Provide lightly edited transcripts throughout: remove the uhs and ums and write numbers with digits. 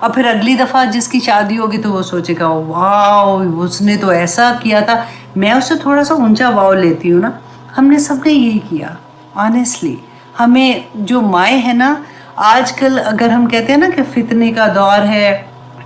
اور پھر اگلی دفعہ جس کی شادی ہوگی تو وہ سوچے گا واو اس نے تو ایسا کیا تھا. میں اسے تھوڑا سا اونچا واو لیتی ہوں نا. ہم نے سب نے یہی کیا آنیسٹلی. ہمیں جو مائیں ہیں نا آج کل اگر ہم کہتے ہیں نا کہ فتنے کا دور ہے,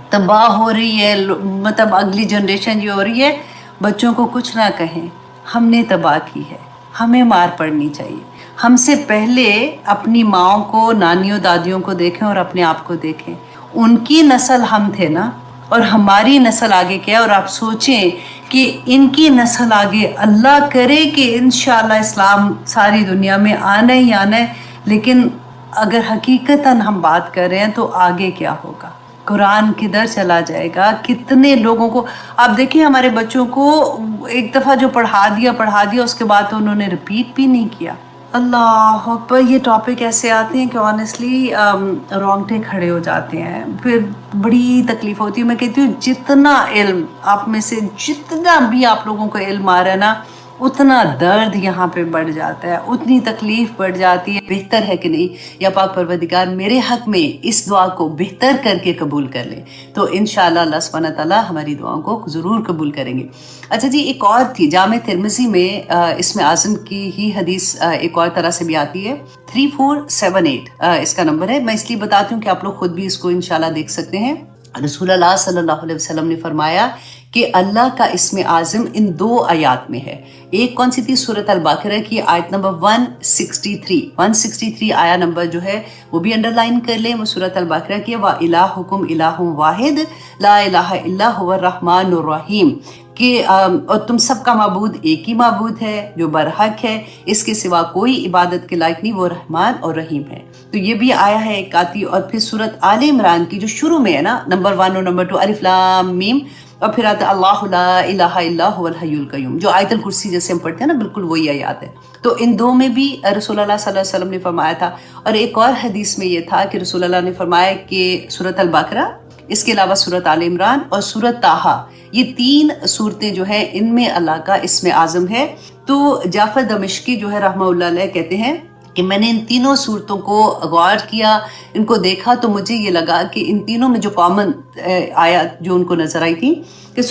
تباہ ہو رہی ہے, مطلب اگلی جنریشن جو ہو رہی ہے, بچوں کو کچھ نہ کہیں, ہم نے تباہ کی ہے, ہمیں مار پڑنی چاہیے. ہم سے پہلے اپنی ماؤں کو, نانیوں دادیوں کو دیکھیں اور اپنے آپ کو دیکھیں. ان کی نسل ہم تھے نا, اور ہماری نسل آگے کیا. اور آپ سوچیں کہ ان کی نسل آگے, اللہ کرے کہ انشاءاللہ اسلام ساری دنیا میں آنا ہی آنا ہے, لیکن اگر حقیقتاً ہم بات کر رہے ہیں تو آگے کیا ہوگا, قرآن کدھر چلا جائے گا. کتنے لوگوں کو آپ دیکھیں, ہمارے بچوں کو ایک دفعہ جو پڑھا دیا اس کے بعد تو انہوں نے رپیٹ بھی نہیں کیا. اللہ اکبر. یہ ٹاپک ایسے آتے ہیں کہ آنیسٹلی رونگٹے کھڑے ہو جاتے ہیں, پھر بڑی تکلیف ہوتی ہے. میں کہتی ہوں جتنا علم آپ میں سے, جتنا بھی آپ لوگوں کو علم آ رہا ہے نا, اتنا درد یہاں پہ بڑھ جاتا ہے, اتنی تکلیف بڑھ جاتی ہے. بہتر ہے کہ نہیں, یا پاک پروردگار میرے حق میں اس دعا کو بہتر کر کے قبول کر لے, تو انشاءاللہ اللہ سبحانہ تعالیٰ ہماری دعاؤں کو ضرور قبول کریں گے. اچھا جی, ایک اور تھی جامع ترمذی میں اسم اعظم کی ہی حدیث ایک اور طرح سے بھی آتی ہے. 3478 اس کا نمبر ہے. میں اس لیے بتاتی ہوں کہ آپ لوگ خود بھی اس کو انشاءاللہ دیکھ سکتے ہیں. رسول اللہ صلی اللہ علیہ وسلم نے فرمایا کہ اللہ کا اسم اعظم ان 2 آیات میں ہے. ایک کون سی تھی؟ سورۃ البقرہ کی آیت نمبر 163 آیا نمبر جو ہے وہ بھی انڈر لائن کر لیں. وہ سورۃ البقرہ کی وَإِلَٰهُكُمْ إِلَٰهٌ وَاحِدٌ لَا إِلَٰهَ إِلَّا هُوَ الرَّحْمَٰنُ الرَّحِيمُ, کہ اور تم سب کا معبود ایک ہی معبود ہے جو برحق ہے, اس کے سوا کوئی عبادت کے لائق نہیں, وہ رحمان اور رحیم ہے. تو یہ بھی آیا ہے ایک آتی. اور پھر سورۃ آل عمران کی جو شروع میں ہے نا, نمبر 1 اور نمبر 2 الف لام میم, اور پھر آتا اللہ لا الہ الا هو الحی القیوم, جو آیت الکرسی جیسے ہم پڑھتے ہیں نا, بالکل وہی آیات ہے. تو ان 2 میں بھی رسول اللہ صلی اللہ علیہ وسلم نے فرمایا تھا. اور ایک اور حدیث میں یہ تھا کہ رسول اللہ نے فرمایا کہ سورۃ البقرہ, اس کے علاوہ سورۃ آل عمران اور سورۃ طٰہٰ, یہ 3 صورتیں جو ہیں ان میں اللہ کا اسم اعظم ہے. تو جعفر دمشقی جو ہے رحمہ اللہ علیہ کہتے ہیں کہ میں نے ان تینوں صورتوں کو غور کیا, ان کو دیکھا, تو مجھے یہ لگا کہ ان تینوں میں جو کامن آیات جو ان کو نظر آئی تھی کہ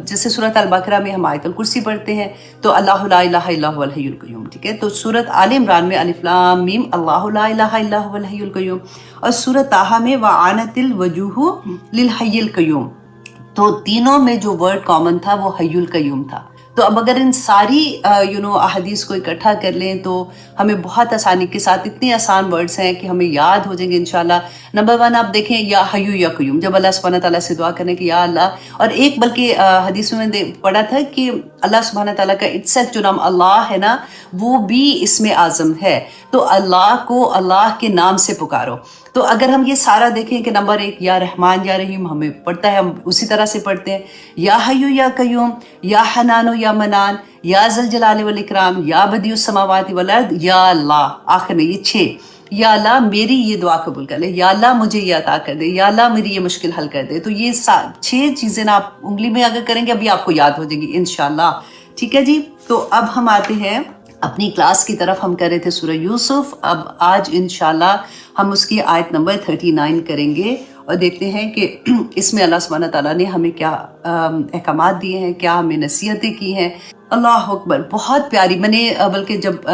جیسے سورۃ البقرہ میں ہم آیت الکرسی پڑھتے ہیں تو اللہ لا الہ الا هو الحی القیوم, ٹھیک ہے. تو سورۃ آل عمران میں الف لام میم اللہ لا الہ الا هو الحی القیوم, اور سورۃ طٰہٰ میں وعنت الوجوہ للحی القیوم. تو تینوں میں جو ورڈ کامن تھا وہ حی القیوم تھا. تو اب اگر ان ساری احادیث کو اکٹھا کر لیں تو ہمیں بہت آسانی کے ساتھ, اتنے آسان ورڈز ہیں کہ ہمیں یاد ہو جائیں گے انشاءاللہ. نمبر 1 آپ دیکھیں یا حیو یا قیوم, جب اللہ سبحانہ تعالیٰ سے دعا کرنے کہ یا اللہ, اور ایک بلکہ حدیث میں نے پڑھا تھا کہ اللہ سبحانہ تعالیٰ کا اٹسیلف جو نام اللہ ہے نا, وہ بھی اسم اعظم ہے. تو اللہ کو اللہ کے نام سے پکارو. تو اگر ہم یہ سارا دیکھیں کہ نمبر 1 یا رحمان یا رحیم ہمیں پڑھتا ہے, ہم اسی طرح سے پڑھتے ہیں. یا حیو یا قیوم, یا حنان یا منان, یا ذل جلال والاکرام, یا بدیع السماوات والارض, یا اللہ. آخر میں یہ 6, یا اللہ میری یہ دعا قبول کر لے, یا اللہ مجھے یہ عطا کر دے, یا اللہ میری یہ مشکل حل کر دے. تو یہ 6 چیزیں نا آپ انگلی میں اگر کریں گے ابھی آپ کو یاد ہو جائیں گی انشاءاللہ, ٹھیک ہے جی. تو اب ہم آتے ہیں اپنی کلاس کی طرف. ہم کر رہے تھے سورہ یوسف, اب آج انشاءاللہ ہم اس کی آیت نمبر 39 کریں گے اور دیکھتے ہیں کہ اس میں اللہ سبحانہ تعالیٰ نے ہمیں کیا احکامات دیے ہیں, کیا ہمیں نصیحتیں کی ہیں. اللہ اکبر, بہت پیاری. میں نے بلکہ جب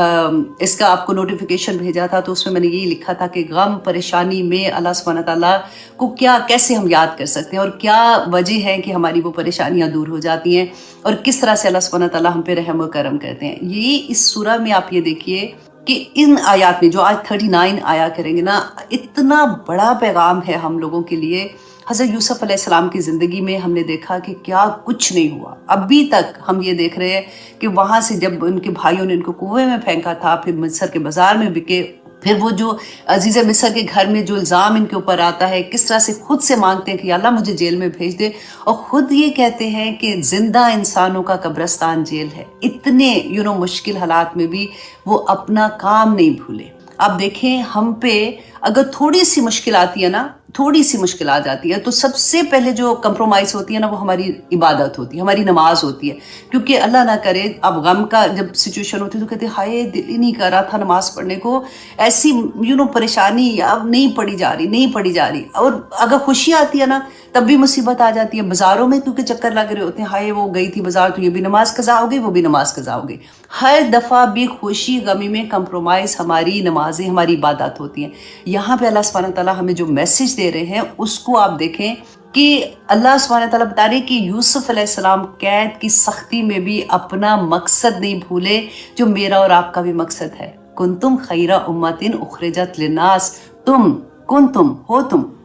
اس کا آپ کو نوٹیفیکیشن بھیجا تھا تو اس میں میں نے یہی لکھا تھا کہ غم پریشانی میں اللہ سبحانہ تعالیٰ کو کیسے ہم یاد کر سکتے ہیں, اور کیا وجہ ہے کہ ہماری وہ پریشانیاں دور ہو جاتی ہیں, اور کس طرح سے اللہ سبحانہ تعالیٰ ہم پہ رحم و کرم کرتے ہیں. یہ اس سورہ میں آپ یہ دیکھیے کہ ان آیات میں جو آج 39 آیا کریں گے نا, اتنا بڑا پیغام ہے ہم لوگوں کے لیے. حضرت یوسف علیہ السلام کی زندگی میں ہم نے دیکھا کہ کیا کچھ نہیں ہوا. ابھی تک ہم یہ دیکھ رہے ہیں کہ وہاں سے جب ان کے بھائیوں نے ان کو کنویں میں پھینکا تھا, پھر مصر کے بازار میں بکے, پھر وہ جو عزیز مصر کے گھر میں جو الزام ان کے اوپر آتا ہے, کس طرح سے خود سے مانگتے ہیں کہ اللہ مجھے جیل میں بھیج دے, اور خود یہ کہتے ہیں کہ زندہ انسانوں کا قبرستان جیل ہے. اتنے مشکل حالات میں بھی وہ اپنا کام نہیں بھولے. آپ دیکھیں ہم پہ اگر تھوڑی سی مشکل آتی ہے نا تھوڑی سی مشکل آ جاتی ہے تو سب سے پہلے جو کمپرومائز ہوتی ہے نا وہ ہماری عبادت ہوتی ہے، ہماری نماز ہوتی ہے. کیونکہ اللہ نہ کرے اب غم کا جب سچویشن ہوتی ہے تو کہتے ہیں ہائے دل ہی نہیں کر رہا تھا نماز پڑھنے کو، ایسی پریشانی اب نہیں پڑھی جا رہی. اور اگر خوشی آتی ہے نا تب بھی مصیبت آ جاتی ہے. بازاروں میں کیونکہ چکر لگ رہے ہوتے ہیں، ہائے وہ گئی تھی بازار تو یہ بھی نماز قضا ہو گئی، وہ بھی نماز قضا ہو گئی. ہر دفعہ بھی خوشی غمی میں کمپرومائز ہماری نمازیں، ہماری عبادات ہوتی ہیں. یہاں پہ اللہ سبحانہ تعالیٰ ہمیں جو میسج دے رہے ہیں اس کو آپ دیکھیں کہ اللہ سبحانہ تعالیٰ بتا رہے کہ یوسف علیہ السلام قید کی سختی میں بھی اپنا مقصد نہیں بھولے جو میرا اور آپ کا بھی مقصد ہے. کنتم خیر امت اخرجت للناس، تم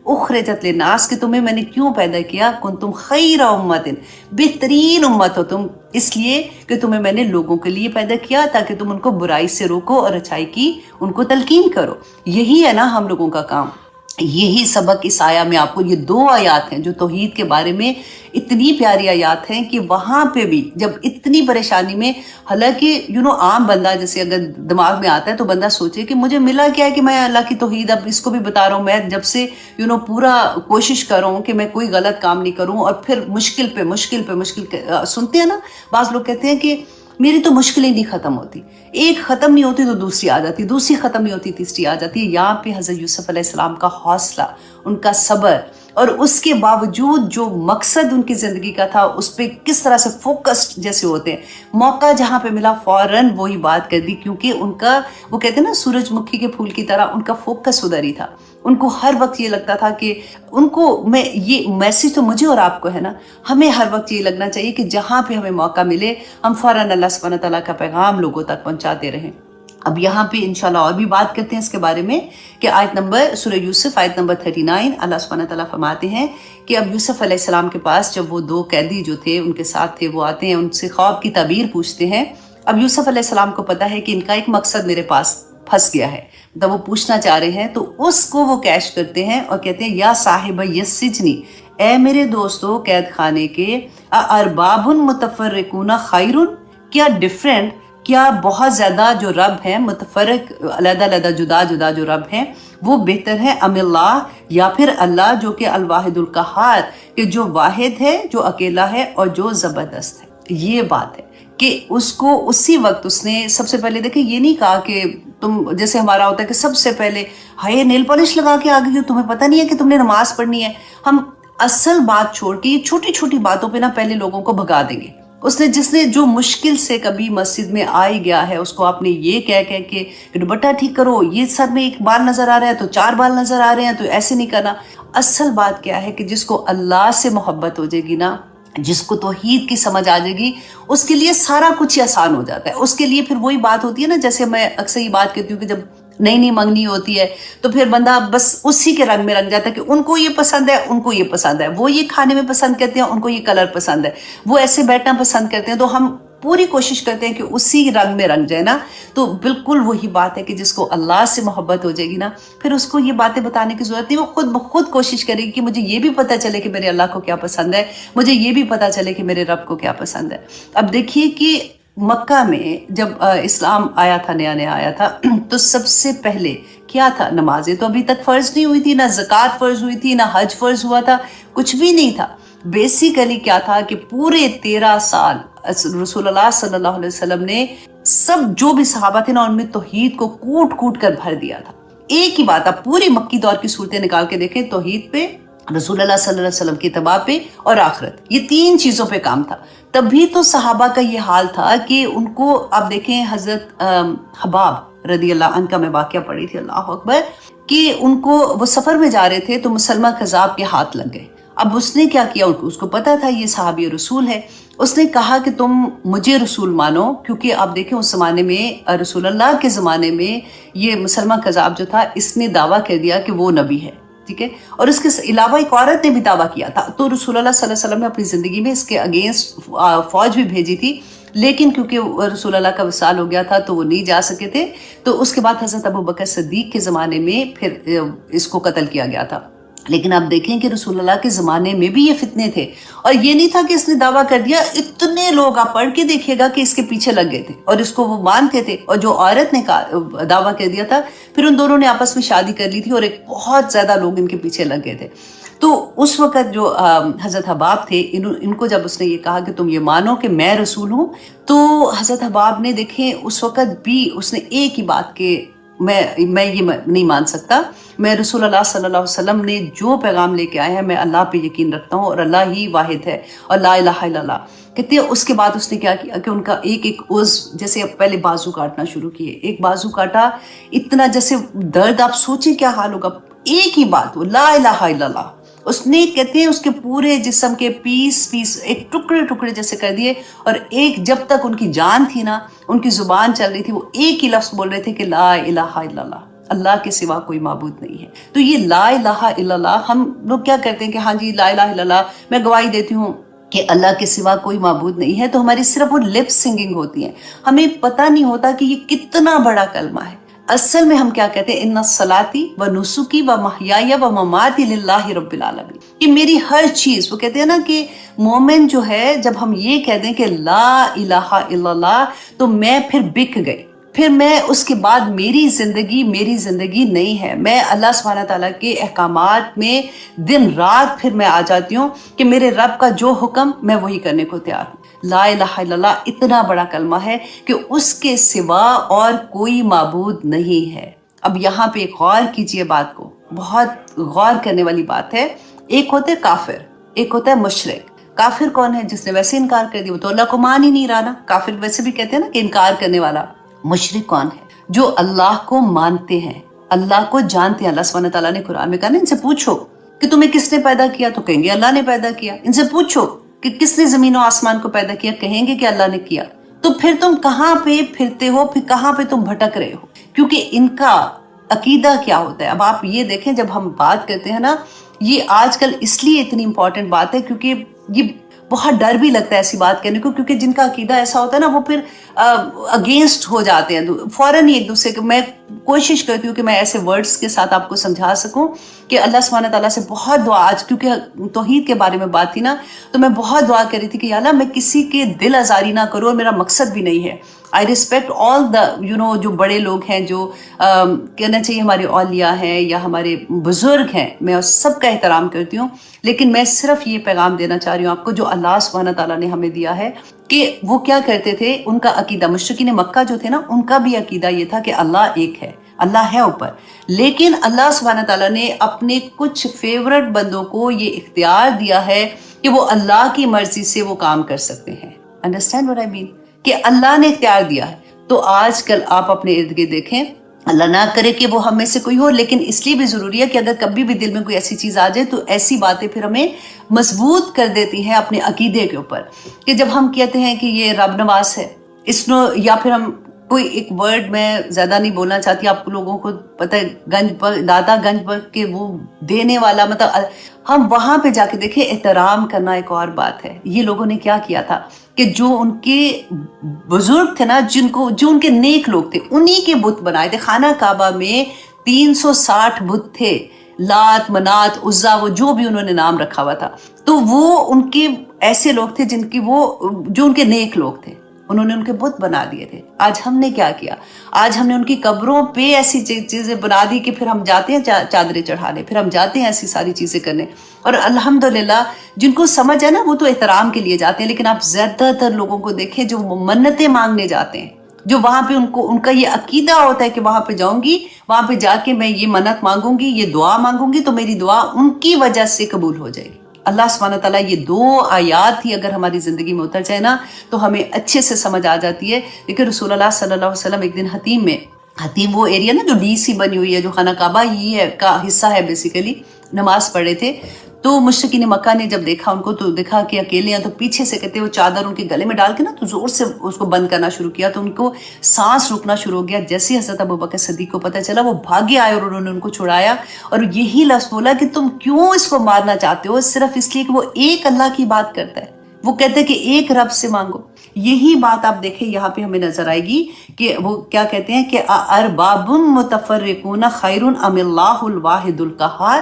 اخرجت للناس کہ تمہیں میں نے کیوں پیدا کیا، کنتم خیر امت بہترین امت ہو تم، اس لیے کہ تمہیں میں نے لوگوں کے لیے پیدا کیا تاکہ تم ان کو برائی سے روکو اور اچھائی کی ان کو تلقین کرو. یہی ہے نا ہم لوگوں کا کام. یہی سبق اس آیا میں آپ کو، یہ 2 آیات ہیں جو توحید کے بارے میں اتنی پیاری آیات ہیں کہ وہاں پہ بھی جب اتنی پریشانی میں، حالانکہ عام بندہ جیسے اگر دماغ میں آتا ہے تو بندہ سوچے کہ مجھے ملا کیا ہے کہ میں اللہ کی توحید اب اس کو بھی بتا رہا ہوں، میں جب سے پورا کوشش کر رہا ہوں کہ میں کوئی غلط کام نہیں کروں، اور پھر مشکل سنتے ہیں نا بعض لوگ کہتے ہیں کہ میری تو مشکلیں نہیں ختم ہوتی، ایک ختم نہیں ہوتی تو دوسری آ جاتی، دوسری ختم نہیں ہوتی تیسری آ جاتی. یہاں پہ حضرت یوسف علیہ السلام کا حوصلہ، ان کا صبر، اور اس کے باوجود جو مقصد ان کی زندگی کا تھا اس پہ کس طرح سے فوکسڈ جیسے ہوتے ہیں، موقع جہاں پہ ملا فوراً وہی بات کر دی. کیونکہ ان کا وہ کہتے ہیں نا سورج مکھی کے پھول کی طرح ان کا فوکس ادھر ہی تھا. ان کو ہر وقت یہ لگتا تھا کہ ان کو یہ میسج تو مجھے اور آپ کو ہے نا، ہمیں ہر وقت یہ لگنا چاہیے کہ جہاں پہ ہمیں موقع ملے ہم فوراً اللہ سبحانہ تعالیٰ کا پیغام لوگوں تک پہنچاتے رہیں. اب یہاں پہ انشاءاللہ اور بھی بات کرتے ہیں اس کے بارے میں کہ سورہ یوسف آیت نمبر 39 اللہ سبحانہ تعالیٰ فرماتے ہیں کہ اب یوسف علیہ السلام کے پاس جب وہ 2 قیدی جو تھے ان کے ساتھ تھے وہ آتے ہیں، ان سے خواب کی تعبیر پوچھتے ہیں. اب یوسف علیہ السلام کو پتا ہے کہ ان کا ایک مقصد میرے پاس پھنس گیا ہے، جب وہ پوچھنا چاہ رہے ہیں تو اس کو وہ کیش کرتے ہیں اور کہتے ہیں یا صاحب السجن، اے میرے دوستو قید خانے کے، ارباب متفرقون خیر، کیا ڈیفرنٹ، کیا بہت زیادہ جو رب ہیں متفرق علیحدہ علیحدہ جدا جدا جو رب ہیں وہ بہتر ہے، ام اللہ، یا پھر اللہ جو کہ الواحد القہار، کہ جو واحد ہے، جو اکیلا ہے اور جو زبردست ہے. یہ بات ہے کہ اس کو اسی وقت اس نے سب سے پہلے دیکھیں یہ نہیں کہا کہ تم جیسے ہمارا ہوتا ہے کہ سب سے پہلے ہائے نیل پالش لگا کے آگے ہو، تمہیں پتہ نہیں ہے کہ تم نے نماز پڑھنی ہے. ہم اصل بات چھوڑ کے یہ چھوٹی چھوٹی باتوں پہ نا پہلے لوگوں کو بھگا دیں گے. جس نے جو مشکل سے کبھی مسجد میں آ ہی گیا ہے اس کو آپ نے یہ کہہ کے دوپٹہ ٹھیک کرو، یہ سر میں ایک بال نظر آ رہا ہے تو 4 بال نظر آ رہے ہیں تو ایسے نہیں کرنا. اصل بات کیا ہے کہ جس کو اللہ سے محبت ہو جائے گی نا، جس کو توحید کی سمجھ آ جائے گی، اس کے لیے سارا کچھ ہی آسان ہو جاتا ہے. اس کے لیے پھر وہی بات ہوتی ہے نا، جیسے میں اکثر یہ بات کہتی ہوں کہ جب نئی منگنی ہوتی ہے تو پھر بندہ بس اسی کے رنگ میں رنگ جاتا ہے کہ ان کو یہ پسند ہے، ان کو یہ پسند ہے، وہ یہ کھانے میں پسند کرتے ہیں، ان کو یہ کلر پسند ہے، وہ ایسے بیٹھنا پسند کرتے ہیں، تو ہم پوری کوشش کرتے ہیں کہ اسی رنگ میں رنگ جائے نا. تو بالکل وہی بات ہے کہ جس کو اللہ سے محبت ہو جائے گی نا پھر اس کو یہ باتیں بتانے کی ضرورت نہیں، وہ خود بخود کوشش کرے گی کہ مجھے یہ بھی پتہ چلے کہ میرے اللہ کو کیا پسند ہے، مجھے یہ بھی پتہ چلے کہ میرے رب کو کیا پسند ہے. اب دیکھیے کہ مکہ میں جب اسلام آیا تھا، نیا آیا تھا، تو سب سے پہلے کیا تھا؟ نمازیں تو ابھی تک فرض نہیں ہوئی تھی، نہ زکوٰۃ فرض ہوئی تھی، نہ حج فرض ہوا تھا، کچھ بھی نہیں تھا. بیسیکلی کیا تھا کہ پورے 13 سال رسول اللہ صلی اللہ علیہ وسلم نے سب جو بھی صحابہ تھے نا ان میں توحید کو کوٹ کر بھر دیا تھا. ایک ہی بات، آپ پوری مکی دور کی صورتیں نکال کے دیکھیں، توحید پہ، رسول اللہ صلی اللہ علیہ وسلم کی اتباع پہ اور آخرت، یہ 3 چیزوں پہ کام تھا. تب بھی تو صحابہ کا یہ حال تھا کہ ان کو آپ دیکھیں حضرت حباب رضی اللہ عنہ کا میں واقعہ پڑھی تھی، اللہ اکبر، کہ ان کو وہ سفر میں جا رہے تھے تو مسلمہ کذاب کے ہاتھ لگ گئے. اب اس نے کیا کیا، اس کو پتا تھا یہ صحابی رسول ہے، اس نے کہا کہ تم مجھے رسول مانو، کیونکہ آپ دیکھیں اس زمانے میں رسول اللہ کے زمانے میں یہ مسلمہ کذاب جو تھا اس نے دعویٰ کر دیا کہ وہ نبی ہے، ٹھیک ہے، اور اس کے علاوہ ایک عورت نے بھی دعویٰ کیا تھا. تو رسول اللہ صلی اللہ علیہ وسلم نے اپنی زندگی میں اس کے اگینسٹ فوج بھی بھیجی تھی، لیکن کیونکہ رسول اللہ کا وصال ہو گیا تھا تو وہ نہیں جا سکے تھے. تو اس کے بعد حضرت ابو بکر صدیق کے زمانے میں پھر اس کو قتل کیا گیا تھا. لیکن آپ دیکھیں کہ رسول اللہ کے زمانے میں بھی یہ فتنے تھے، اور یہ نہیں تھا کہ اس نے دعویٰ کر دیا، اتنے لوگ آپ پڑھ کے دیکھیے گا کہ اس کے پیچھے لگ گئے تھے اور اس کو وہ مانتے تھے، اور جو عورت نے دعویٰ کر دیا تھا پھر ان دونوں نے آپس میں شادی کر لی تھی اور ایک بہت زیادہ لوگ ان کے پیچھے لگ گئے تھے۔ تو اس وقت جو حضرت حباب تھے، ان کو جب اس نے یہ کہا کہ تم یہ مانو کہ میں رسول ہوں، تو حضرت حباب نے دیکھیں اس وقت بھی اس نے ایک ہی بات کہ میں یہ نہیں مان سکتا، میں رسول اللہ صلی اللہ علیہ وسلم نے جو پیغام لے کے آئے ہیں میں اللہ پہ یقین رکھتا ہوں اور اللہ ہی واحد ہے اور لا الہ الا اللہ کہتے ہیں۔ اس کے بعد اس نے کیا کیا کہ ان کا ایک عضو، جیسے پہلے بازو کاٹنا شروع کیے، ایک بازو کاٹا، اتنا جیسے درد، آپ سوچیں کیا حال ہوگا، ایک ہی بات وہ لا الہ الا اللہ، اس نے کہتے ہیں اس کے پورے جسم کے پیس ایک ٹکڑے جیسے کر دیے، اور ایک جب تک ان کی جان تھی نا، ان کی زبان چل رہی تھی، وہ ایک ہی لفظ بول رہے تھے کہ لا الہ الا اللہ، اللہ کے سوا کوئی معبود نہیں ہے۔ تو یہ لا الہ الا اللہ، ہم لوگ کیا کرتے ہیں کہ ہاں جی لا الہ الا اللہ، میں گواہی دیتی ہوں کہ اللہ کے سوا کوئی معبود نہیں ہے، تو ہماری صرف وہ لپ سنگنگ ہوتی ہیں، ہمیں پتہ نہیں ہوتا کہ یہ کتنا بڑا کلمہ ہے۔ اصل میں ہم کیا کہتے ہیں، ان صلاتی و نسکی و محیای و مماتی للہ رب العالمین، کہ میری ہر چیز، وہ کہتے ہیں نا کہ مومن جو ہے جب ہم یہ کہہ دیں کہ لا الہ الا اللہ، تو میں پھر بک گئی، پھر میں اس کے بعد میری زندگی نہیں ہے، میں اللہ سبحانہ تعالیٰ کے احکامات میں دن رات پھر میں آ جاتی ہوں کہ میرے رب کا جو حکم میں وہی کرنے کو تیار ہوں۔ لا الہ الا اللہ اتنا بڑا کلمہ ہے کہ اس کے سوا اور کوئی معبود نہیں ہے۔ اب یہاں پہ غور کیجئے بات کو، بہت غور کرنے والی بات ہے۔ ایک ہوتا ہے کافر، ایک ہوتا ہے مشرک۔ کافر کون ہے؟ جس نے ویسے انکار کر دیا، وہ تو اللہ کو مان ہی نہیں رہا نا، کافر ویسے بھی کہتے ہیں نا کہ انکار کرنے والا۔ مشرک کون ہے؟ جو اللہ کو مانتے ہیں، اللہ کو جانتے ہیں۔ اللہ سبحانہ تعالیٰ نے قرآن میں کہا نا، ان سے پوچھو کہ تمہیں کس نے پیدا کیا، تو کہیں گے اللہ نے پیدا کیا۔ ان سے پوچھو کہ کس نے زمین و آسمان کو پیدا کیا، کہیں گے کہ اللہ نے کیا۔ تو پھر تم کہاں پہ پھرتے ہو، پھر کہاں پہ تم بھٹک رہے ہو؟ کیونکہ ان کا عقیدہ کیا ہوتا ہے۔ اب آپ یہ دیکھیں، جب ہم بات کرتے ہیں نا، یہ آج کل اس لیے اتنی امپورٹنٹ بات ہے کیونکہ یہ بہت ڈر بھی لگتا ہے ایسی بات کہنے کو، کیونکہ جن کا عقیدہ ایسا ہوتا ہے نا، وہ پھر اگینسٹ ہو جاتے ہیں فوراً ہی ایک دوسرے کو۔ میں کوشش کرتی ہوں کہ میں ایسے ورڈز کے ساتھ آپ کو سمجھا سکوں کہ اللہ سبحانہ تعالیٰ سے بہت دعا، آج کیونکہ توحید کے بارے میں بات تھی نا، تو میں بہت دعا کر رہی تھی کہ یا اللہ میں کسی کے دل آزاری نہ کروں، اور میرا مقصد بھی نہیں ہے۔ آئی ریسپیکٹ آل دا جو بڑے لوگ ہیں، جو کہنا چاہیے ہمارے اولیاء ہیں یا ہمارے بزرگ ہیں، میں اس سب کا احترام کرتی ہوں، لیکن میں صرف یہ پیغام دینا چاہ رہی ہوں آپ کو جو اللہ سبحانہ تعالیٰ نے ہمیں دیا ہے، کہ وہ کیا کرتے تھے۔ ان کا عقیدہ، مشرکین مکہ جو تھے نا، ان کا بھی عقیدہ یہ تھا کہ اللہ ایک ہے، اللہ ہے اوپر، لیکن اللہ سبحانہ تعالیٰ نے اپنے کچھ فیورٹ بندوں کو یہ اختیار دیا ہے کہ وہ اللہ کی مرضی سے وہ کام کر سکتے ہیں۔ انڈرسٹینڈ واٹ آئی مین؟ کہ اللہ نے اختیار دیا ہے۔ تو آج کل آپ اپنے ارد گرد دیکھیں، اللہ نہ کرے کہ وہ ہم میں سے کوئی ہو، لیکن اس لیے بھی ضروری ہے کہ اگر کبھی بھی دل میں کوئی ایسی چیز آ جائے تو ایسی باتیں پھر ہمیں مضبوط کر دیتی ہیں اپنے عقیدے کے اوپر، کہ جب ہم کہتے ہیں کہ یہ رب نواز ہے، یا پھر ہم کوئی ایک ورڈ میں زیادہ نہیں بولنا چاہتی، آپ لوگوں کو پتہ ہے گنج پر دادا گنج پر کے وہ دینے والا، مطلب ہم وہاں پہ جا کے دیکھیں، احترام کرنا ایک اور بات ہے۔ یہ لوگوں نے کیا کیا تھا کہ جو ان کے بزرگ تھے نا، جو ان کے نیک لوگ تھے، انہی کے بت بنائے تھے۔ خانہ کعبہ میں 360 بت تھے، لات، منات، عزا، وہ جو بھی انہوں نے نام رکھا ہوا تھا، تو وہ ان کے ایسے لوگ تھے جو ان کے نیک لوگ تھے، انہوں نے ان کے بت بنا دیے تھے۔ آج ہم نے کیا کیا؟ آج ہم نے ان کی قبروں پہ ایسی چیزیں بنا دی کہ پھر ہم جاتے ہیں چادریں چڑھانے، پھر ہم جاتے ہیں ایسی ساری چیزیں کرنے، اور الحمدللہ جن کو سمجھ ہے نا وہ تو احترام کے لیے جاتے ہیں، لیکن آپ زیادہ تر لوگوں کو دیکھیں جو منتیں مانگنے جاتے ہیں، جو وہاں پہ ان کا یہ عقیدہ ہوتا ہے کہ وہاں پہ جاؤں گی، وہاں پہ جا کے میں یہ منت مانگوں گی، یہ دعا مانگوں گی، تو میری دعا ان کی وجہ سے قبول ہو جائے گی۔ اللہ سبحانہ تعالیٰ یہ 2 آیات ہی اگر ہماری زندگی میں اتر جائے نا، تو ہمیں اچھے سے سمجھ آ جاتی ہے۔ لیکن رسول اللہ صلی اللہ علیہ وسلم ایک دن حتیم وہ ایریا نا جو ڈی سی بنی ہوئی ہے، جو خانہ کعبہ ہی ہے کا حصہ ہے بیسیکلی، نماز پڑھ رہے تھے، تو مشرکین مکہ نے جب دیکھا ان کو، تو دیکھا کہ اکیلے ہیں، تو پیچھے سے کہتے وہ چادر ان کے گلے میں ڈال کے نا تو زور سے اس کو بند کرنا شروع کیا، تو ان کو سانس رکنا شروع ہو گیا۔ جیسے حضرت ابوبکر صدیق کو پتہ چلا، وہ بھاگے آئے اور انہوں نے ان کو چھڑایا، اور یہی لفظ بولا کہ تم کیوں اس کو مارنا چاہتے ہو؟ صرف اس لیے کہ وہ ایک اللہ کی بات کرتا ہے، وہ کہتے ہیں کہ ایک رب سے مانگو۔ یہی بات آپ دیکھیں یہاں پہ ہمیں نظر آئے گی کہ وہ کیا کہتے ہیں کہ ارباب متفرقون خیر ام اللہ الواحد القہار۔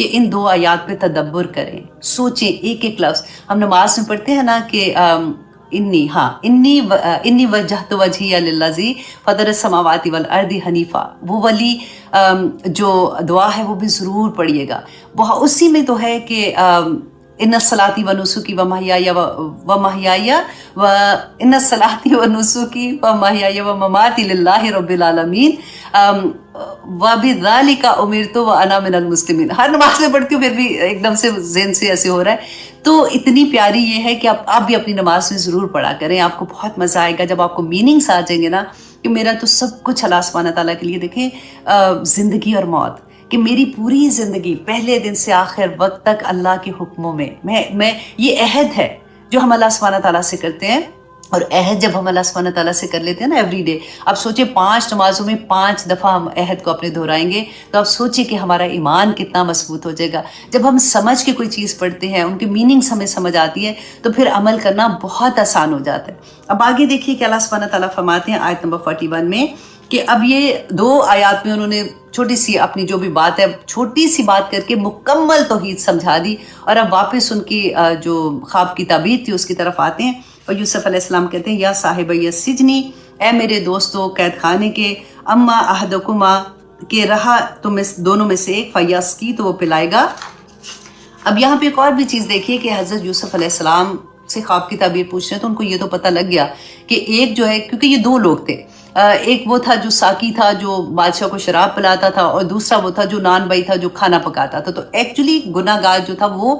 کہ ان 2 آیات پہ تدبر کریں, سوچیں ایک ایک لفظ. ہم نماز میں پڑھتے ہیں نا کہ انی وجہت وجہی للذی فطر السماوات والارض حنیفا, وہ والی جو دعا ہے وہ بھی ضرور پڑھیے گا. اسی میں تو ہے کہ ان الصلاۃ ونسکی ومحیای ان الصلاۃ ونسکی ومحیای ومماتی للہ رب العالمین وبذالک امرت وانا من المسلمین. ہر نماز میں پڑھتی ہوں پھر بھی ایک دم سے ذہن سے ایسے ہو رہا ہے. تو اتنی پیاری یہ ہے کہ آپ بھی اپنی نماز میں ضرور پڑھا کریں, آپ کو بہت مزہ آئے گا جب آپ کو میننگس آ جائیں گے نا کہ میرا تو سب کچھ اللہ سبحانہ تعالیٰ کے لیے. دیکھیں زندگی اور موت, کہ میری پوری زندگی پہلے دن سے آخر وقت تک اللہ کے حکموں میں یہ عہد ہے جو ہم اللہ سبحانہ تعالیٰ سے کرتے ہیں. اور عہد جب ہم اللہ سبحانہ تعالیٰ سے کر لیتے ہیں نا ایوری ڈے, اب سوچیں 5 نمازوں میں 5 دفعہ ہم عہد کو اپنے دہرائیں گے, تو اب سوچیں کہ ہمارا ایمان کتنا مضبوط ہو جائے گا. جب ہم سمجھ کے کوئی چیز پڑھتے ہیں, ان کی میننگس ہمیں سمجھ آتی ہے, تو پھر عمل کرنا بہت آسان ہو جاتا ہے. اب آگے دیکھیے کہ اللہ سبحانہ تعالیٰ فرماتے ہیں آیت نمبر 41 میں کہ اب یہ 2 آیات میں انہوں نے چھوٹی سی اپنی جو بھی بات ہے چھوٹی سی بات کر کے مکمل توحید سمجھا دی, اور اب واپس ان کی جو خواب کی تعبیر تھی اس کی طرف آتے ہیں. اور یوسف علیہ السلام کہتے ہیں یا صاحب السجنی, اے میرے دوستو قید خانے کے, اما احدکما کہ رہا تم دونوں میں سے ایک, فیسقی تو وہ پلائے گا. اب یہاں پہ ایک اور بھی چیز دیکھیے کہ حضرت یوسف علیہ السلام سے خواب کی تعبیر پوچھ رہے ہیں تو ان کو یہ تو پتہ لگ گیا کہ ایک جو ہے, کیونکہ یہ 2 لوگ تھے, ایک وہ تھا جو ساقی تھا جو بادشاہ کو شراب پلاتا تھا, اور دوسرا وہ تھا جو نان بھائی تھا جو کھانا پکاتا تھا. تو ایکچولی گناہ گار جو تھا وہ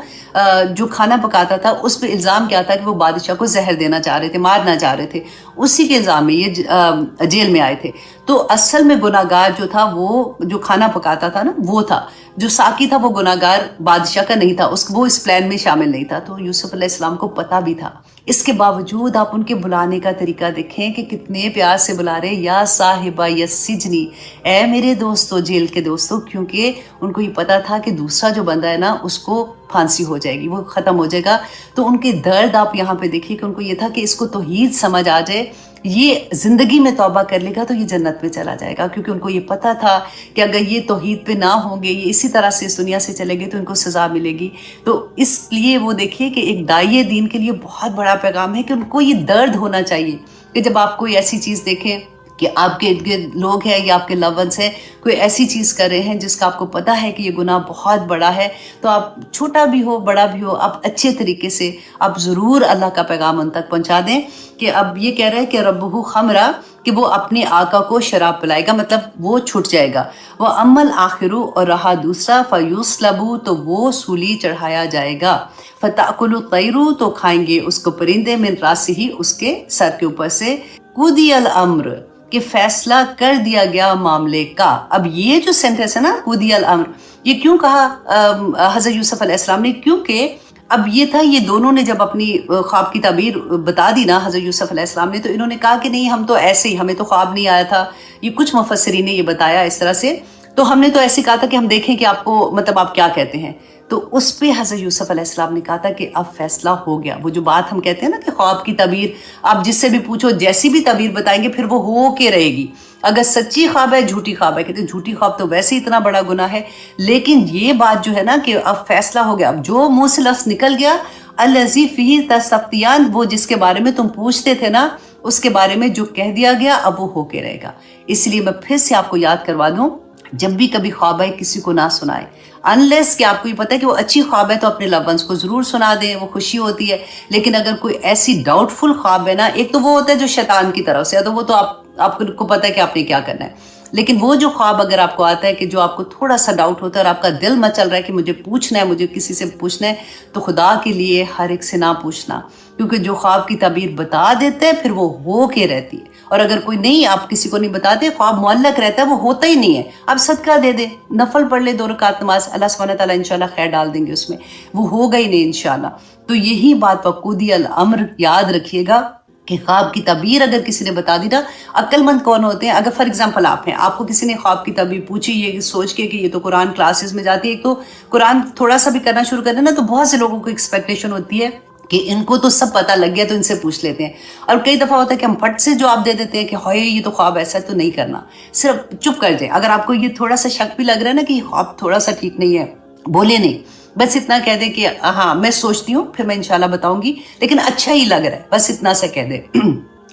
جو کھانا پکاتا تھا اس پہ الزام کیا تھا کہ وہ بادشاہ کو زہر دینا چاہ رہے تھے, مارنا چاہ رہے تھے. اسی کے الزام میں یہ جیل میں آئے تھے. تو اصل میں گناہ گار جو تھا وہ جو کھانا پکاتا تھا نا وہ تھا, جو ساقی تھا وہ گناہ گار بادشاہ کا نہیں تھا, وہ اس پلان میں شامل نہیں تھا. تو یوسف علیہ السلام کو پتہ بھی تھا. اس کے باوجود آپ ان کے بلانے کا طریقہ دیکھیں کہ کتنے پیار سے بلا رہے, یا صاحبہ السجنی, اے میرے دوستو, جیل کے دوستو, کیونکہ ان کو یہ پتا تھا کہ دوسرا جو بندہ ہے نا اس کو پھانسی ہو جائے گی, وہ ختم ہو جائے گا. تو ان کے درد آپ یہاں پہ دیکھیے کہ ان کو یہ تھا کہ اس کو توحید سمجھ آ جائے, یہ زندگی میں توبہ کر لے گا تو یہ جنت میں چلا جائے گا. کیونکہ ان کو یہ پتا تھا کہ اگر یہ توحید پہ نہ ہوں گے, یہ اسی طرح سے اس دنیا سے چلے گے تو ان کو سزا ملے گی. تو اس لیے وہ دیکھیے کہ ایک داعیے دین کے لیے بہت بڑا پیغام ہے کہ ان کو یہ درد ہونا چاہیے کہ جب آپ کوئی ایسی چیز دیکھیں کہ آپ کے ارد گرد لوگ ہیں یا آپ کے لو ونس ہیں کوئی ایسی چیز کر رہے ہیں جس کا آپ کو پتہ ہے کہ یہ گناہ بہت بڑا ہے, تو آپ چھوٹا بھی ہو بڑا بھی ہو, آپ اچھے طریقے سے آپ ضرور اللہ کا پیغام ان تک پہنچا دیں. کہ اب یہ کہہ رہے ہیں کہ ربہ خمرہ, کہ وہ اپنے آقا کو شراب پلائے گا, مطلب وہ چھٹ جائے گا. وہ امل آخرو, اور رہا دوسرا, فیوسلبو, تو وہ سولی چڑھایا جائے گا. فتأکل الطیر, تو کھائیں گے اس کو پرندے, من راسہ, اس کے سر کے اوپر سے. قضی الامر, کہ فیصلہ کر دیا گیا معاملے کا. اب یہ جو سینٹنس ہے نا قضی الامر, یہ کیوں کہا حضرت یوسف علیہ السلام نے؟ کیونکہ اب یہ تھا, یہ دونوں نے جب اپنی خواب کی تعبیر بتا دی نا حضرت یوسف علیہ السلام نے, تو انہوں نے کہا کہ نہیں ہم تو ایسے ہی, ہمیں تو خواب نہیں آیا تھا. یہ کچھ مفسرین نے یہ بتایا اس طرح سے, تو ہم نے تو ایسے کہا تھا کہ ہم دیکھیں کہ آپ کو مطلب آپ کیا کہتے ہیں. تو اس پہ حضرت یوسف علیہ السلام نے کہا تھا کہ اب فیصلہ ہو گیا. وہ جو بات ہم کہتے ہیں نا کہ خواب کی تعبیر آپ جس سے بھی پوچھو جیسی بھی تعبیر بتائیں گے پھر وہ ہو کے رہے گی. اگر سچی خواب ہے جھوٹی خواب ہے, کہتے ہیں جھوٹی خواب تو ویسے ہی اتنا بڑا گناہ ہے, لیکن یہ بات جو ہے نا کہ اب فیصلہ ہو گیا, اب جو منہ سے لفظ نکل گیا, الذی فیہ تستفتیان, وہ جس کے بارے میں تم پوچھتے تھے نا اس کے بارے میں جو کہہ دیا گیا اب وہ ہو کے رہے گا. اس لیے میں پھر سے آپ کو یاد کروا دوں, جب بھی کبھی خواب آئے کسی کو نہ سنائے, انلیس کہ آپ کو یہ پتہ ہے کہ وہ اچھی خواب ہے تو اپنے لو ونس کو ضرور سنا دیں, وہ خوشی ہوتی ہے. لیکن اگر کوئی ایسی ڈاؤٹ فل خواب ہے نا, ایک تو وہ ہوتا ہے جو شیطان کی طرف سے, تو وہ تو آپ کو پتہ ہے کہ آپ نے کیا کرنا ہے. لیکن وہ جو خواب اگر آپ کو آتا ہے کہ جو آپ کو تھوڑا سا ڈاؤٹ ہوتا ہے اور آپ کا دل مچل رہا ہے کہ مجھے پوچھنا ہے, مجھے کسی سے پوچھنا ہے, تو خدا کے لیے ہر ایک سے نہ پوچھنا, کیونکہ جو خواب کی تعبیر بتا دیتے ہیں پھر وہ ہو کے رہتی ہے. اور اگر کوئی نہیں, آپ کسی کو نہیں بتاتے, خواب معلق رہتا ہے, وہ ہوتا ہی نہیں ہے. آپ صدقہ دے دیں, نفل پڑھ لے 2 رکعت نماز, اللہ سبحانہ تعالیٰ انشاءاللہ خیر ڈال دیں گے اس میں, وہ ہوگا ہی نہیں انشاءاللہ. تو یہی بات قضی الامر یاد رکھیے گا کہ خواب کی تعبیر اگر کسی نے بتا دی نا, عقل مند کون ہوتے ہیں؟ اگر فار ایگزامپل آپ ہیں, آپ کو کسی نے خواب کی تعبیر پوچھی یہ سوچ کے کہ یہ تو قرآن کلاسز میں جاتی ہے, ایک تو قرآن تھوڑا سا بھی کرنا شروع کر دیں نا تو بہت سے لوگوں کو ایکسپیکٹیشن ہوتی ہے کہ ان کو تو سب پتہ لگ گیا تو ان سے پوچھ لیتے ہیں. اور کئی دفعہ ہوتا ہے کہ ہم پھٹ سے جواب دے دیتے ہیں کہ ہوئے یہ تو خواب ایسا ہے, تو نہیں کرنا, صرف چپ کر جائیں. اگر آپ کو یہ تھوڑا سا شک بھی لگ رہا ہے نا کہ خواب تھوڑا سا ٹھیک نہیں ہے, بولے نہیں, بس اتنا کہہ دے کہ ہاں میں سوچتی ہوں, پھر میں انشاءاللہ بتاؤں گی, لیکن اچھا ہی لگ رہا ہے, بس اتنا سا کہہ دے.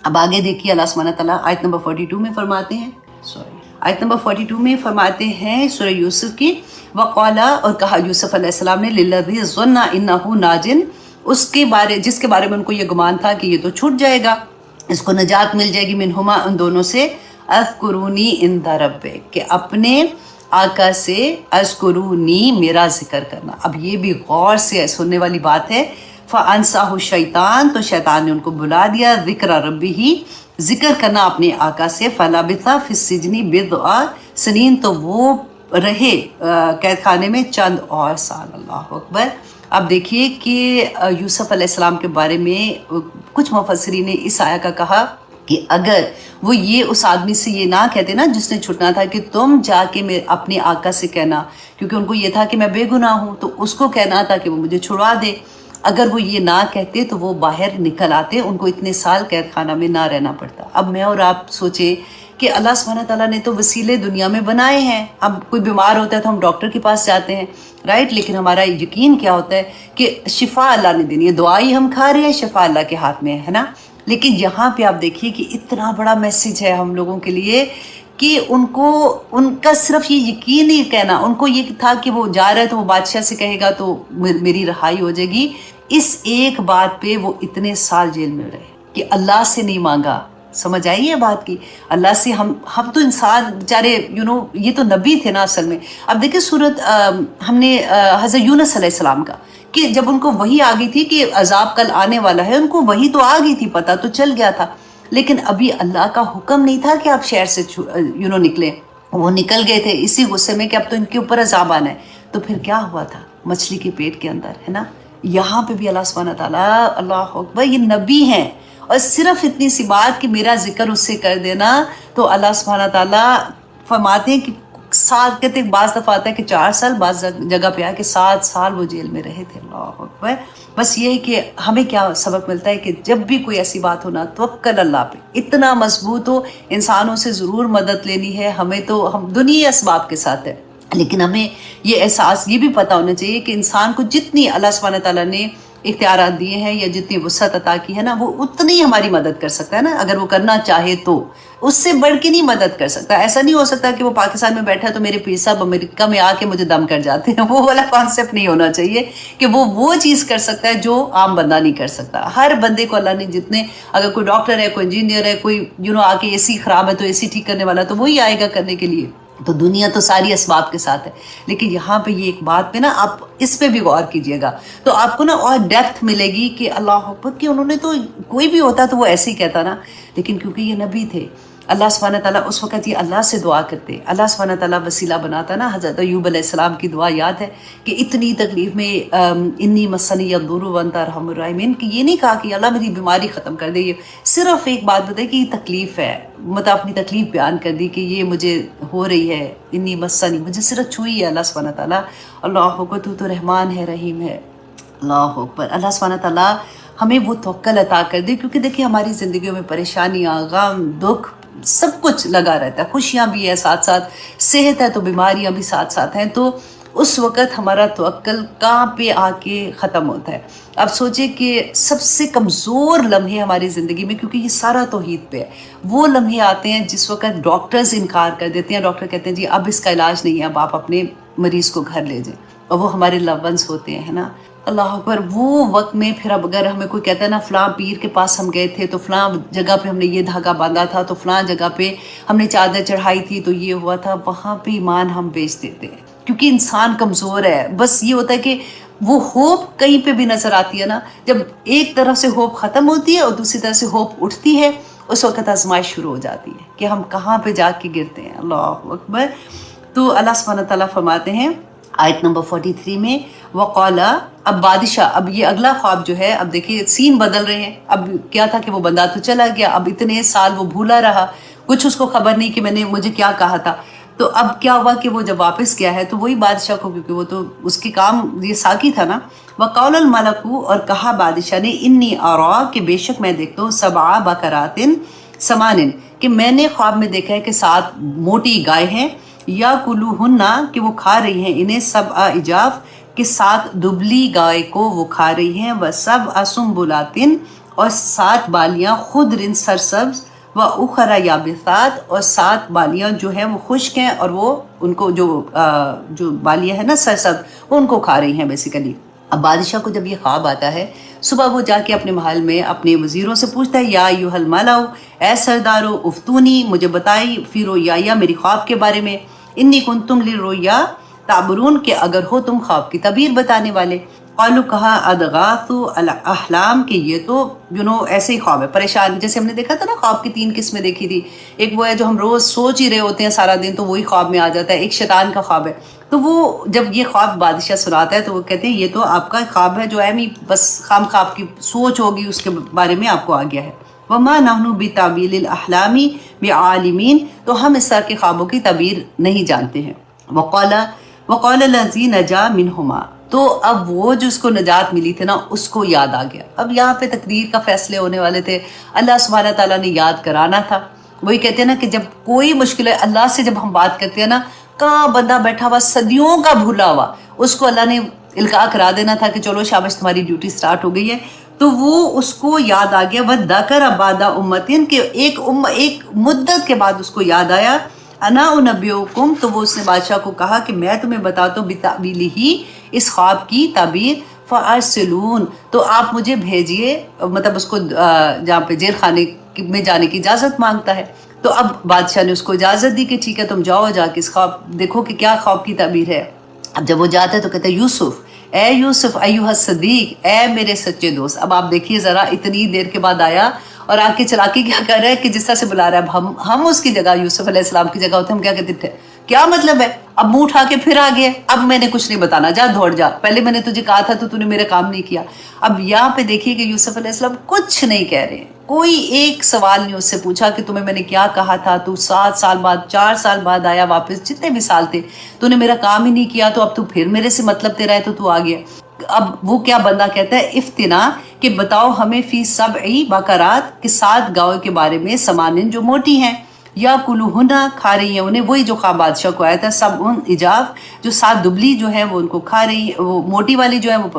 اب آگے دیکھیے اللہ سبحانہ تعالیٰ آیت نمبر 42 میں فرماتے ہیں, آیت نمبر 42 میں فرماتے ہیں سورہ یوسف کی, وقالا, اور کہا یوسف علیہ السلام نے, للذی ظن انہ ناجن, اس کے بارے جس کے بارے میں ان کو یہ گمان تھا کہ یہ تو چھوٹ جائے گا, اس کو نجات مل جائے گی, منہما, ان دونوں سے, اذکرونی عند ربک, کہ اپنے آقا سے, اذکرونی, میرا ذکر کرنا. اب یہ بھی غور سے سننے والی بات ہے. فَأَنْسَاهُ الشَّيْطَانُ, تو شیطان نے ان کو بلا دیا, ذکر ربہ, ذکر کرنا اپنے آقا سے. فَلَبِثَ فِي السِّجْنِ بِضْعَ سنین, تو وہ رہے قید خانے میں چند اور سال. اللہ اکبر. اب دیکھیے کہ یوسف علیہ السلام کے بارے میں کچھ مفسرین نے اس آیہ کا کہا کہ اگر وہ یہ اس آدمی سے یہ نہ کہتے نا جس نے چھٹنا تھا کہ تم جا کے اپنے آقا سے کہنا, کیونکہ ان کو یہ تھا کہ میں بے گناہ ہوں, تو اس کو کہنا تھا کہ وہ مجھے چھڑوا دے. اگر وہ یہ نہ کہتے تو وہ باہر نکل آتے, ان کو اتنے سال قید خانہ میں نہ رہنا پڑتا. اب میں اور آپ سوچیں کہ اللہ سبحانہ تعالیٰ نے تو وسیلے دنیا میں بنائے ہیں. اب کوئی بیمار ہوتا ہے تو ہم ڈاکٹر کے پاس جاتے ہیں, رائٹ, لیکن ہمارا یقین کیا ہوتا ہے کہ شفا اللہ نے دینی ہے, دعائی ہم کھا رہے ہیں, شفا اللہ کے ہاتھ میں ہے نا. لیکن یہاں پہ آپ دیکھیے کہ اتنا بڑا میسیج ہے ہم لوگوں کے لیے کہ ان کا صرف یہ یقین ہی کہنا, ان کو یہ تھا کہ وہ جا رہا ہے تو وہ بادشاہ سے کہے گا تو میری رہائی ہو جائے گی. اس ایک بات پہ وہ اتنے سال جیل میں رہے کہ اللہ سے نہیں مانگا. سمجھ آئی ہے بات کی, اللہ سے ہم تو انسان بیچارے یہ تو نبی تھے نا اصل میں. اب دیکھیں سورت ہم نے حضرت یونس علیہ السلام کا, کہ جب ان کو وہی آ گئی تھی کہ عذاب کل آنے والا ہے, ان کو وہی تو آ گئی تھی, پتہ تو چل گیا تھا, لیکن ابھی اللہ کا حکم نہیں تھا کہ آپ شہر سے نکلیں. وہ نکل گئے تھے اسی غصے میں کہ اب تو ان کے اوپر عذاب آنا ہے. تو پھر کیا ہوا تھا مچھلی کے پیٹ کے اندر, ہے نا. یہاں پہ بھی اللہ سبحانہ تعالیٰ, اللہ اکبر, یہ نبی ہیں, اور صرف اتنی سی بات کہ میرا ذکر اس سے کر دینا, تو اللہ سبحانہ تعالیٰ فرماتے ہیں کہ سات, کہتے بعض دفعہ آتا ہے کہ 4 سال, بعض جگہ پہ آیا کہ 7 سال وہ جیل میں رہے تھے. اللہ اکبر. بس یہ ہے کہ ہمیں کیا سبق ملتا ہے کہ جب بھی کوئی ایسی بات ہونا, توکل اللہ پہ, اتنا مضبوط ہو. انسانوں سے ضرور مدد لینی ہے ہمیں, تو ہم دنیا اسباب کے ساتھ ہے, لیکن ہمیں یہ احساس, یہ بھی پتہ ہونا چاہیے کہ انسان کو جتنی اللہ سبحانہ تعالیٰ نے اختیارات دیے ہیں یا جتنی وسعت عطا کی ہے نا, وہ اتنی ہماری مدد کر سکتا ہے نا, اگر وہ کرنا چاہے تو. اس سے بڑھ کے نہیں مدد کر سکتا. ایسا نہیں ہو سکتا کہ وہ پاکستان میں بیٹھا تو میرے پیر صاحب امریکہ میں آ کے مجھے دم کر جاتے ہیں. وہ والا کانسیپٹ نہیں ہونا چاہیے کہ وہ چیز کر سکتا ہے جو عام بندہ نہیں کر سکتا. ہر بندے کو اللہ نے جتنے, اگر کوئی ڈاکٹر ہے, کوئی انجینئر ہے, کوئی آ کے اے سی خراب ہے تو اے سی ٹھیک کرنے والا, تو وہی آئے گا کرنے کے لیے. تو دنیا تو ساری اسباب کے ساتھ ہے, لیکن یہاں پہ یہ ایک بات پہ نا آپ اس پہ بھی غور کیجئے گا, تو آپ کو نا اور ڈیپتھ ملے گی کہ اللہ اکبر, کہ انہوں نے تو, کوئی بھی ہوتا تو وہ ایسے ہی کہتا نا, لیکن کیونکہ یہ نبی تھے, اللہ سبحانہ تعالیٰ اس وقت یہ اللہ سے دعا کرتے, اللہ سبحانہ تعالیٰ وسیلہ بناتا نا. حضرت ایوب علیہ السلام کی دعا یاد ہے کہ اتنی تکلیف میں انی مسنی الضر وانت ارحم الراحمین, کہ یہ نہیں کہا کہ اللہ میری بیماری ختم کر دے, یہ صرف ایک بات بتائی کہ یہ تکلیف ہے, مطلب اپنی تکلیف بیان کر دی کہ یہ مجھے ہو رہی ہے, انی مسنی, مجھے صرف چھوئی ہے اللہ سبحانہ تعالیٰ. اللہ اکبر, تو رحمان ہے, رحیم ہے. اللہ اکبر. اللہ سبحانہ تعالیٰ ہمیں وہ توکل عطا کر دے, کیونکہ دیکھیں ہماری زندگیوں میں پریشانیاں, غم, دکھ, سب کچھ لگا رہتا ہے, خوشیاں بھی ہے ساتھ ساتھ, صحت ہے تو بیماریاں بھی ساتھ ساتھ ہیں. تو اس وقت ہمارا توکل کہاں پہ آ کے ختم ہوتا ہے. اب سوچیں کہ سب سے کمزور لمحے ہماری زندگی میں, کیونکہ یہ سارا توحید پہ ہے, وہ لمحے آتے ہیں جس وقت ڈاکٹرز انکار کر دیتے ہیں. ڈاکٹر کہتے ہیں جی اب اس کا علاج نہیں ہے, اب آپ اپنے مریض کو گھر لے جائیں, اور وہ ہمارے لو ونس ہوتے ہیں نا. اللہ اکبر. وہ وقت میں پھر اب اگر ہمیں کوئی کہتا ہے نا فلاں پیر کے پاس ہم گئے تھے تو فلاں جگہ پہ ہم نے یہ دھاگا باندھا تھا, تو فلاں جگہ پہ ہم نے چادر چڑھائی تھی تو یہ ہوا تھا, وہاں پہ ایمان ہم بیچ دیتے ہیں, کیونکہ انسان کمزور ہے. بس یہ ہوتا ہے کہ وہ ہوپ کہیں پہ بھی نظر آتی ہے نا, جب ایک طرف سے ہوپ ختم ہوتی ہے اور دوسری طرف سے ہوپ اٹھتی ہے, اس وقت آزمائش شروع ہو جاتی ہے کہ ہم کہاں پہ جا کے گرتے ہیں. اللہ اکبر. تو اللہ سبحانہ تعالیٰ فرماتے ہیں آیت نمبر 43 میں, وقالا, اب بادشاہ, اب یہ اگلا خواب جو ہے, اب دیکھیے سین بدل رہے ہیں. اب کیا تھا کہ وہ بندہ تو چلا گیا, اب اتنے سال وہ بھولا رہا, کچھ اس کو خبر نہیں کہ مجھے کیا کہا تھا. تو اب کیا ہوا کہ وہ جب واپس گیا ہے تو وہی بادشاہ کو, کیونکہ وہ تو اس کی کام یہ ساکی تھا نا, وقال الملک, اور کہا بادشاہ نے, انی ارا, کہ بے شک میں دیکھتا ہوں, 7 بقرات سمان, کہ میں نے خواب میں دیکھا ہے کہ 7 موٹی گائے ہیں, یا کلوہنہ کہ وہ کھا رہی ہیں انہیں سبع عجاف کہ 7 دبلی گائے کو وہ کھا رہی ہیں، وسبع سنبلاتن اور 7 بالیاں خضر سرسبز، و اخرى یابسات اور 7 بالیاں جو ہیں وہ خشک ہیں اور وہ ان کو جو بالیاں ہیں نا سرسبز وہ ان کو کھا رہی ہیں بیسیکلی۔ اب بادشاہ کو جب یہ خواب آتا ہے، صبح وہ جا کے اپنے محل میں اپنے وزیروں سے پوچھتا ہے، یا ایھا الملأ اے سردارو افتونی مجھے بتائی فی رؤیایا میری خواب کے بارے میں، انی کنتم للرؤیا تعبرون کہ اگر ہو تم خواب کی تعبیر بتانے والے۔ قالوا کہا اضغاث الاحلام کہ یہ تو ایسے ہی خواب ہے پریشان، جیسے ہم نے دیکھا تھا نا خواب کی 3 قسمیں دیکھی تھی، ایک وہ ہے جو ہم روز سوچ ہی رہے ہوتے ہیں سارا دن تو وہی خواب میں آ جاتا ہے، ایک شیطان کا خواب ہے۔ تو وہ جب یہ خواب بادشاہ سناتا ہے تو وہ کہتے ہیں یہ تو آپ کا خواب ہے جو ہے بس خام خواب کی سوچ ہوگی اس کے بارے میں آپ کو آ گیا ہے۔ وما نحن بتاویل الاحلام بعالمین تو ہم اس طرح کے خوابوں کی تعبیر نہیں جانتے ہیں۔ وقال الذی نجا منہما تو اب وہ جو اس کو نجات ملی تھی نا اس کو یاد آ گیا۔ اب یہاں پہ تقدیر کا فیصلے ہونے والے تھے، اللہ سبحانہ تعالیٰ نے یاد کرانا تھا۔ وہی کہتے ہیں نا کہ جب کوئی مشکل ہے اللہ سے جب ہم بات کرتے ہیں نا، کہاں بندہ بیٹھا ہوا صدیوں کا بھولا ہوا اس کو اللہ نے القاء کرا دینا تھا کہ چلو شاباش تمہاری ڈیوٹی سٹارٹ ہو گئی ہے، تو وہ اس کو یاد آ گیا۔ وَذَكَرَ بَعْدَ أُمَّةٍ کہ ایک مدت کے بعد اس کو یاد آیا، انا انبئکم تو وہ اس نے بادشاہ کو کہا کہ میں تمہیں بتاتا ہوں بتاویلہ اس خواب کی تعبیر، فارسلون تو آپ مجھے بھیجیے، مطلب اس کو جہاں پہ جیل خانے میں جانے کی اجازت مانگتا ہے۔ تو اب بادشاہ نے اس کو اجازت دی کہ ٹھیک ہے تم جاؤ جا کے اس خواب دیکھو کہ کیا خواب کی تعبیر ہے۔ اب جب وہ جاتا ہے تو کہتا ہے یوسف اے یوسف ایھا الصدیق اے میرے سچے دوست۔ اب آپ دیکھیے ذرا اتنی دیر کے بعد آیا اور آ کے چلاکی کیا کر رہا ہے کہ جس طرح سے بلا رہا ہے، اب ہم اس کی جگہ یوسف علیہ السلام کی جگہ ہوتے ہم کیا کہتے تھے، کیا مطلب ہے، اب منہ اٹھا کے پھر آ گیا، اب میں نے کچھ نہیں بتانا، جا دوڑ جا، پہلے میں نے تجھے کہا تھا تو نے میرا کام نہیں کیا۔ اب یہاں پہ دیکھیے کہ یوسف علیہ السلام کچھ نہیں کہہ رہے ہیں، کوئی ایک سوال نہیں اس سے پوچھا کہ تمہیں میں نے کیا کہا تھا، تو 7 سال بعد 4 سال بعد آیا واپس، جتنے بھی سال تھے تو نے میرا کام ہی نہیں کیا، تو اب تو پھر میرے سے مطلب تیرا ہے تو آ گیا۔ اب وہ کیا بندہ کہتا ہے افتنا کہ بتاؤ ہمیں فی 7 بقرات کہ 7 گاؤں کے بارے میں سمانن جو موٹی ہیں، یا کلوہنہ کھا رہی ہیں انہیں، وہی جو خواب بادشاہ کو آیا تھا، 7 عجاف جو 7 دبلی جو ہیں وہ ان کو کھا رہی ہیں، وہ موٹی والی جو ہے وہ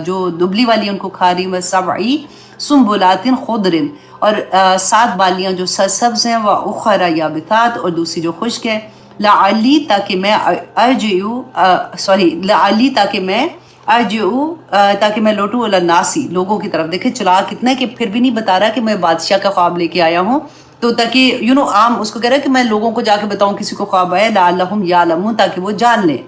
جو دبلی والی ان کو کھا رہی ہیں، 7 سنبلات خضر اور 7 بالیاں جو سرسبز ہیں، وہ اخرى یابسات اور دوسری جو خشک ہے، لعلی تاکہ میں لوٹوں الناسی لوگوں کی طرف۔ دیکھیں چلا کتنا ہے کہ پھر بھی نہیں بتا رہا کہ میں بادشاہ کا خواب لے کے آیا ہوں، تو تاکہ عام اس کو کہہ رہا ہے کہ میں لوگوں کو جا کے بتاؤں کسی کو خواب آیا، لعلہم یعلمون تاکہ وہ جان لیں۔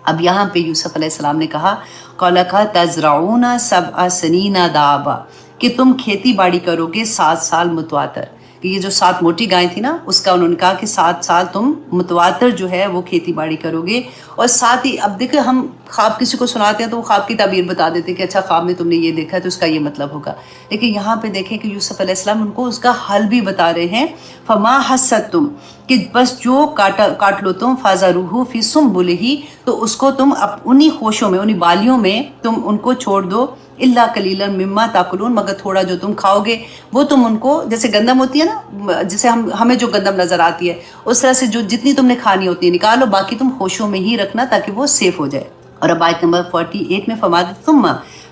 اب یہاں پہ یوسف علیہ السلام نے کہا قال تزرعون 7 سنین دابا کہ تم کھیتی باڑی کرو گے 7 سال متواتر، کہ یہ جو 7 موٹی گائیں تھی نا اس کا انہوں نے کہا کہ 7 سال تم متواتر جو ہے وہ کھیتی باڑی کرو گے، اور ساتھ ہی اب دیکھیں ہم خواب کسی کو سناتے ہیں تو وہ خواب کی تعبیر بتا دیتے ہیں کہ اچھا خواب میں تم نے یہ دیکھا ہے تو اس کا یہ مطلب ہوگا، لیکن یہاں پہ دیکھیں کہ یوسف علیہ السلام ان کو اس کا حل بھی بتا رہے ہیں، فما حسدتم کہ بس جو کاٹ لو تم، فذروہ فی سنبلہ تو اس کو تم انہی خوشوں میں انہی بالیوں میں تم ان کو چھوڑ دو، الا قلیلا مما تاکلون مگر تھوڑا جو تم کھاؤ گے وہ تم ان کو، جیسے گندم ہوتی ہے نا، جیسے ہمیں جو گندم نظر آتی ہے اس طرح سے جو جتنی تم نے کھانی ہوتی ہے نکالو، باقی تم خوشوں میں ہی رکھنا تاکہ وہ سیف ہو جائے۔ اور اب آیت نمبر 48 میں فرمایا ثم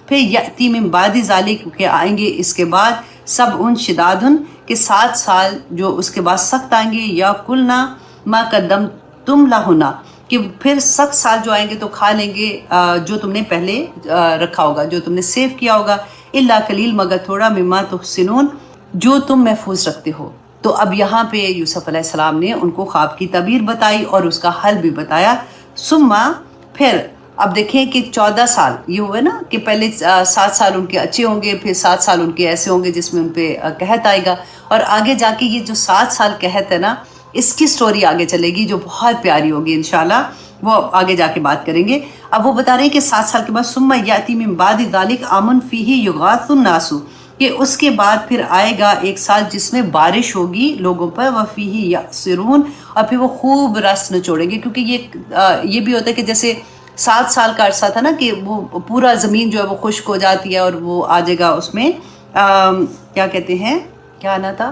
پھر یأتی من بعد ذالک کہ آئیں گے اس کے بعد 7 شداد کہ 7 سال جو اس کے بعد سخت آئیں گے، یا کلنا ما قدمتم لہنا کہ پھر سخت سال جو آئیں گے تو کھا لیں گے جو تم نے پہلے رکھا ہوگا، جو تم نے سیو کیا ہوگا، الا قلیل مگر تھوڑا، مما تحسنون جو تم محفوظ رکھتے ہو۔ تو اب یہاں پہ یوسف علیہ السلام نے ان کو خواب کی تعبیر بتائی اور اس کا حل بھی بتایا۔ ثم پھر اب دیکھیں کہ 14 سال یہ ہوئے نا کہ پہلے 7 سال ان کے اچھے ہوں گے، پھر 7 سال ان کے ایسے ہوں گے جس میں ان پہ قحط آئے گا، اور آگے جا کے یہ جو 7 سال قحط ہے نا اس کی سٹوری آگے چلے گی جو بہت پیاری ہوگی انشاءاللہ، وہ آگے جا کے بات کریں گے۔ اب وہ بتا رہے ہیں کہ 7 سال کے بعد ثم یاتی من بعد ذلک عام فیہ یغاث الناس کہ اس کے بعد پھر آئے گا ایک سال جس میں بارش ہوگی لوگوں پر، وفیہ یعصرون اور پھر وہ خوب رس نچوڑیں گے، کیونکہ یہ بھی ہوتا ہے کہ جیسے 7 سال کا عرصہ تھا نا کہ وہ پورا زمین جو ہے وہ خشک ہو جاتی ہے اور وہ آ جائے گا اس میں کیا کہتے ہیں، کیا آنا تھا،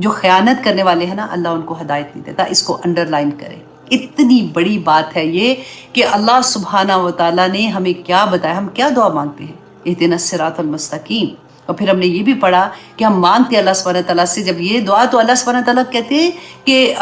جو خیانت کرنے والے ہیں نا اللہ ان کو ہدایت نہیں دیتا. اس کو انڈر لائن کریں. اتنی بڑی بات ہے یہ کہ اللہ سبحانہ و تعالیٰ نے ہمیں کیا بتایا. ہم کیا دعا مانگتے ہیں؟ اہدنا الصراط المستقیم. اور پھر ہم نے یہ بھی پڑھا کہ ہم مانگتے ہیں اللہ سبحانہ تعالیٰ سے جب یہ دعا تو اللہ سبحانہ تعالیٰ کہتے ہیں کہ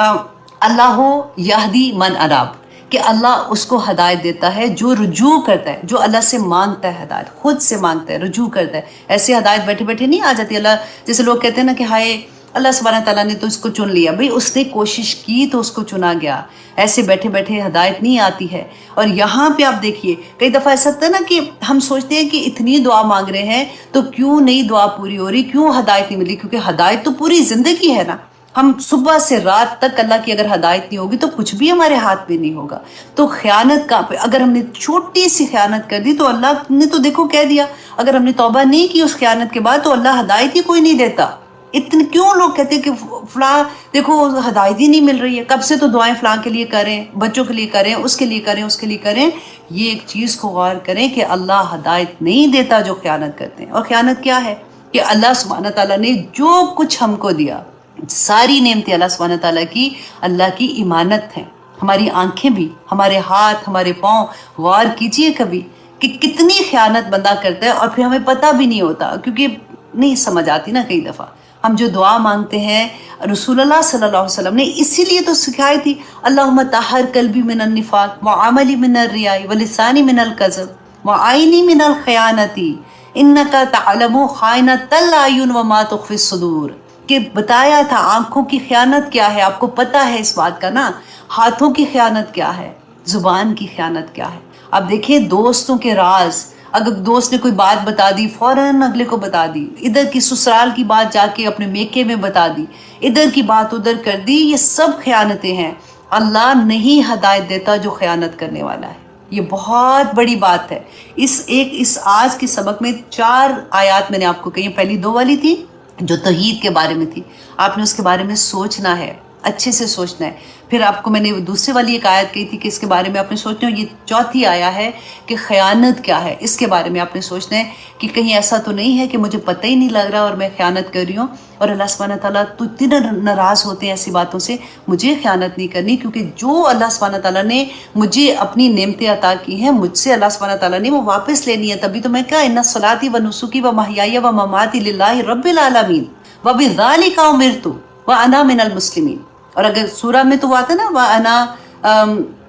اللہ یہدی من اناب، کہ اللہ اس کو ہدایت دیتا ہے جو رجوع کرتا ہے، جو اللہ سے مانگتا ہے ہدایت، خود سے مانگتا ہے، رجوع کرتا ہے. ایسے ہدایت بیٹھے بیٹھے نہیں آ جاتی. اللہ جیسے لوگ کہتے ہیں نا کہ ہائے اللہ سبحانہ تعالیٰ نے تو اس کو چن لیا. بھئی اس نے کوشش کی تو اس کو چنا گیا. ایسے بیٹھے بیٹھے ہدایت نہیں آتی ہے. اور یہاں پہ آپ دیکھیے کئی دفعہ ایسا ہوتا ہے نا کہ ہم سوچتے ہیں کہ اتنی دعا مانگ رہے ہیں تو کیوں نہیں دعا پوری ہو رہی، کیوں ہدایت نہیں ملی؟ کیونکہ ہدایت تو پوری زندگی ہے نا. ہم صبح سے رات تک اللہ کی اگر ہدایت نہیں ہوگی تو کچھ بھی ہمارے ہاتھ میں نہیں ہوگا. تو خیانت کا اگر ہم نے چھوٹی سی خیانت کر دی تو اللہ نے تو دیکھو کہہ دیا، اگر ہم نے توبہ نہیں کی اس خیانت کے بعد تو اللہ ہدایت ہی کوئی نہیں دیتا. اتنے کیوں لوگ کہتے ہیں کہ فلاں دیکھو ہدایت ہی نہیں مل رہی ہے، کب سے تو دعائیں فلاں کے لیے کریں، بچوں کے لیے کریں، اس کے لیے کریں، اس کے لیے کریں. یہ ایک چیز کو غور کریں کہ اللہ ہدایت نہیں دیتا جو خیانت کرتے ہیں. اور خیانت کیا ہے کہ اللہ سبحانہ تعالیٰ نے جو کچھ ہم کو دیا، ساری نعمتیں اللہ سبحانہ تعالیٰ کی اللہ کی امانت ہیں. ہماری آنکھیں بھی، ہمارے ہاتھ، ہمارے پاؤں. غور کیجئے کبھی کہ کتنی خیانت بندہ کرتا ہے اور پھر ہمیں پتہ بھی نہیں ہوتا، کیونکہ نہیں سمجھ آتی نا. کئی دفعہ ہم جو دعا مانگتے ہیں رسول اللہ صلی اللہ علیہ وسلم نے اسی لیے تو سکھائی تھی، اللہم طہر قلبی من النفاق وعملی من الریاء ولسانی من الکذب وعینی من الخیانتی انک تعلم خائنۃ الاعین وما تخفی الصدور. کہ بتایا تھا آنکھوں کی خیانت کیا ہے، آپ کو پتہ ہے اس بات کا نا. ہاتھوں کی خیانت کیا ہے، زبان کی خیانت کیا ہے. اب دیکھیں دوستوں کے راز، اگر دوست نے کوئی بات بتا دی فوراً اگلے کو بتا دی، ادھر کی سسرال کی بات جا کے اپنے میکے میں بتا دی، ادھر کی بات ادھر کر دی. یہ سب خیانتیں ہیں. اللہ نہیں ہدایت دیتا جو خیانت کرنے والا ہے. یہ بہت بڑی بات ہے. اس آج کے سبق میں 4 آیات میں نے آپ کو کہی. پہلی 2 والی تھی جو توحید کے بارے میں تھی، آپ نے اس کے بارے میں سوچنا ہے، اچھے سے سوچنا ہے. پھر آپ کو میں نے دوسری والی ایک آیت کہی تھی کہ اس کے بارے میں آپ نے سوچنا ہے. یہ چوتھی آیا ہے کہ خیانت کیا ہے، اس کے بارے میں آپ نے سوچنا ہے کہ کہیں ایسا تو نہیں ہے کہ مجھے پتہ ہی نہیں لگ رہا اور میں خیانت کر رہی ہوں اور اللہ سبحانہ تعالیٰ تو اتنا ناراض ہوتے ہیں ایسی باتوں سے. مجھے خیانت نہیں کرنی، کیونکہ جو اللہ سبحانہ تعالیٰ نے مجھے اپنی نعمتیں عطا کی ہیں مجھ سے اللہ سبحانہ تعالیٰ نے وہ واپس لینی ہے. تبھی تو میں کہا ان صلاتی و نسکی و محیای و مماتی للہ رب العالمین وبذالک امرت وانا من المسلمین. اور اگر سورہ میں تو وہ آتا ہے نا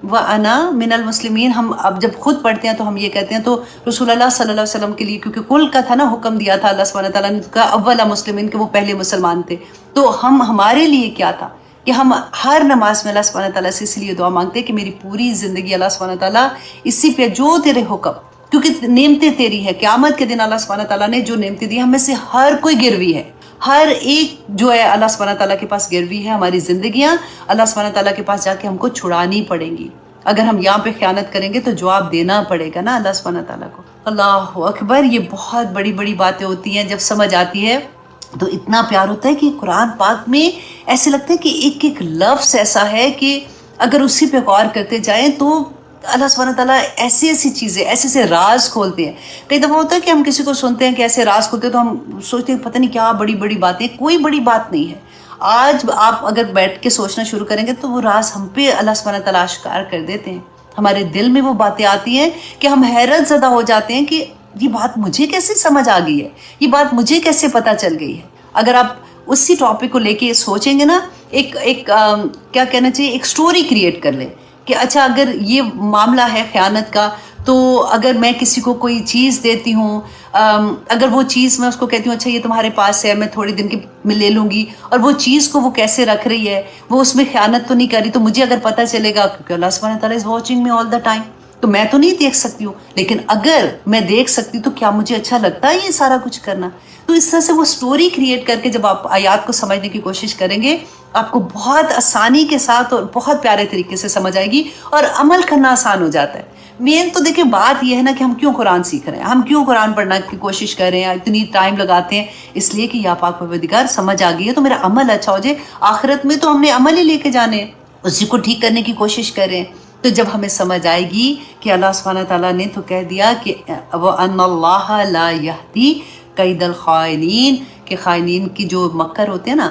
وَأَنَا مِنَ الْمُسْلِمِينَ، ہم اب جب خود پڑھتے ہیں تو ہم یہ کہتے ہیں. تو رسول اللہ صلی اللہ علیہ وسلم کے لیے کیونکہ کل کا تھا نا، حکم دیا تھا اللہ سبحانہ تعالیٰ نے کہا اولا مسلمین، کہ وہ پہلے مسلمان تھے. تو ہمارے لیے کیا تھا کہ ہم ہر نماز میں اللہ سبحانہ تعالیٰ سے اس لیے دعا مانگتے ہیں کہ میری پوری زندگی اللہ سبحانہ تعالیٰ اسی پہ جو تیرے حکم، کیونکہ نعمتیں تیری ہیں. قیامت کے دن اللہ سبحانہ تعالیٰ نے جو نعمتیں دی ہم میں سے ہر کوئی گروی ہے، ہر ایک جو ہے اللہ سبحانہ تعالیٰ کے پاس گروی ہے. ہماری زندگیاں اللہ سبحانہ تعالیٰ کے پاس جا کے ہم کو چھڑانی پڑیں گی. اگر ہم یہاں پہ خیانت کریں گے تو جواب دینا پڑے گا نا اللہ سبحانہ تعالیٰ کو. اللہ اکبر. یہ بہت بڑی بڑی باتیں ہوتی ہیں. جب سمجھ آتی ہے تو اتنا پیار ہوتا ہے کہ قرآن پاک میں ایسے لگتا ہے کہ ایک ایک لفظ ایسا ہے کہ اگر اسی پہ غور کرتے جائیں تو اللہ سبحانہ تعالیٰ ایسی ایسی چیزیں، ایسے ایسے راز کھولتے ہیں. کئی دفعہ ہوتا ہے کہ ہم کسی کو سنتے ہیں کہ ایسے راز کھولتے ہیں تو ہم سوچتے ہیں پتہ نہیں کیا بڑی بڑی باتیں. کوئی بڑی بات نہیں ہے. آج آپ اگر بیٹھ کے سوچنا شروع کریں گے تو وہ راز ہم پہ اللہ سبحانہ تعالیٰ اشکار کر دیتے ہیں. ہمارے دل میں وہ باتیں آتی ہیں کہ ہم حیرت زدہ ہو جاتے ہیں کہ یہ بات مجھے کیسے سمجھ آ گئی ہے، یہ بات مجھے کیسے پتہ چل گئی ہے. اگر آپ اسی ٹاپک کو لے کے سوچیں گے نا، ایک کیا کہنا چاہیے، ایک سٹوری کریٹ کر لیں کہ اچھا اگر یہ معاملہ ہے خیانت کا، تو اگر میں کسی کو کوئی چیز دیتی ہوں، اگر وہ چیز میں اس کو کہتی ہوں اچھا یہ تمہارے پاس ہے، میں تھوڑی دن کی میں لے لوں گی، اور وہ چیز کو وہ کیسے رکھ رہی ہے، وہ اس میں خیانت تو نہیں کر رہی، تو مجھے اگر پتہ چلے گا کیونکہ اللہ سبحانہ تعالیٰ is watching me all the time, تو میں تو نہیں دیکھ سکتی ہوں، لیکن اگر میں دیکھ سکتی تو کیا مجھے اچھا لگتا ہے یہ سارا کچھ کرنا. تو اس طرح سے وہ سٹوری کریٹ کر کے جب آپ آیات کو سمجھنے کی کوشش کریں گے آپ کو بہت آسانی کے ساتھ اور بہت پیارے طریقے سے سمجھ آئے گی اور عمل کرنا آسان ہو جاتا ہے. مین تو دیکھیں بات یہ ہے نا کہ ہم کیوں قرآن سیکھ رہے ہیں، ہم کیوں قرآن پڑھنا کی کوشش کر رہے ہیں، اتنی ٹائم لگاتے ہیں، اس لیے کہ یا پاک پروردگار سمجھ آ گئی ہے تو میرا عمل اچھا ہو جائے. آخرت میں تو ہم نے عمل ہی لے کے جانے ہیں، اسی کو ٹھیک کرنے کی کوشش کر رہے ہیں. تو جب ہمیں سمجھ آئے گی کہ اللہ سبحانہ تعالیٰ نے تو کہہ دیا کہ وَأَنَّ اللَّهَ لَا يَهْدِي كَيْدَ الْخَائِنِينَ، کہ خائنین کی جو مکر ہوتے ہیں نا،